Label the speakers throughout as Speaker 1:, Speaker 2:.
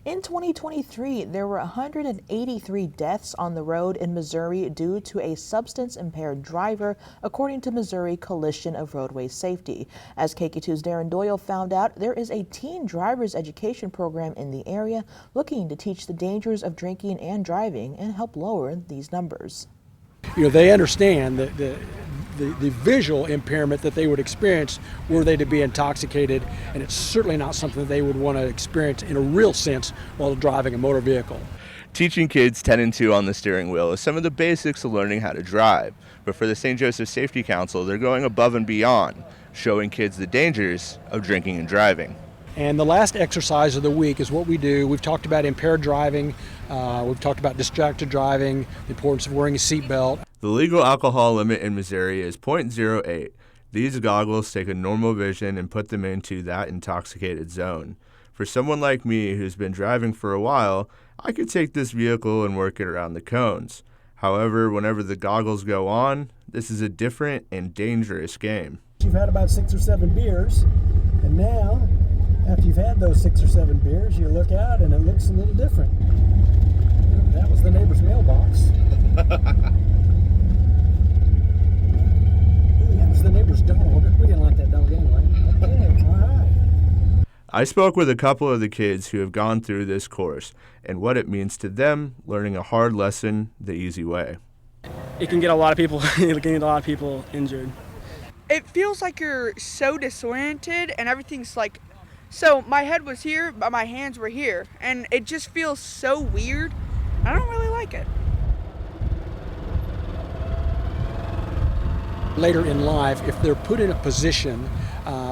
Speaker 1: In 2023, there were 183 deaths on the road in Missouri due to a substance-impaired driver, according to Missouri Coalition of Roadway Safety. As KQ2's Darren Doyle found out, there is a teen driver's education program in the area looking to teach the dangers of drinking and driving and help lower these numbers.
Speaker 2: They understand that the visual impairment that they would experience were they to be intoxicated, and it's certainly not something that they would want to experience in a real sense while driving a motor vehicle.
Speaker 3: Teaching kids 10 and 2 on the steering wheel is some of the basics of learning how to drive, but for the St. Joseph Safety Council, they're going above and beyond, showing kids the dangers of drinking and driving.
Speaker 2: And the last exercise of the week is what we do. We've talked about impaired driving, we've talked about distracted driving, the importance of wearing a seatbelt.
Speaker 3: The legal alcohol limit in Missouri is .08. These goggles take a normal vision and put them into that intoxicated zone. For someone like me who's been driving for a while, I could take this vehicle and work it around the cones. However, whenever the goggles go on, this is a different and dangerous game.
Speaker 4: You've had about 6 or 7 beers, and now, after you've had those 6 or 7 beers, you look out and it looks a little different. That was the neighbor's mailbox. That was the neighbor's dog. We didn't like that dog anyway. Okay, all right.
Speaker 3: I spoke with a couple of the kids who have gone through this course and what it means to them learning a hard lesson the easy way.
Speaker 5: It can get a lot of people injured.
Speaker 6: It feels like you're so disoriented and everything's like, so my head was here, but my hands were here. And it just feels so weird. I don't really like it.
Speaker 2: Later in life, if they're put in a position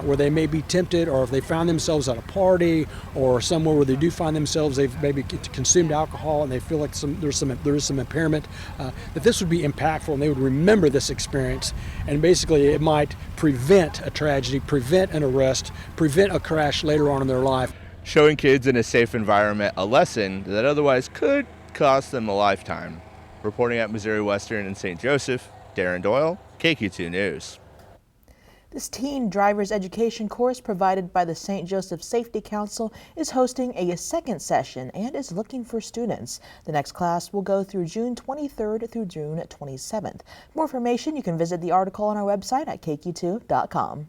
Speaker 2: where they may be tempted, or if they found themselves at a party or somewhere where they do find themselves, they've maybe consumed alcohol and they feel like there is some impairment, that this would be impactful and they would remember this experience, and basically it might prevent a tragedy, prevent an arrest, prevent a crash later on in their life.
Speaker 3: Showing kids in a safe environment a lesson that otherwise could cost them a lifetime. Reporting at Missouri Western and St. Joseph, Darren Doyle, KQ2 News.
Speaker 1: This teen driver's education course provided by the St. Joseph Safety Council is hosting a second session and is looking for students. The next class will go through June 23rd through June 27th. For more information, you can visit the article on our website at kq2.com.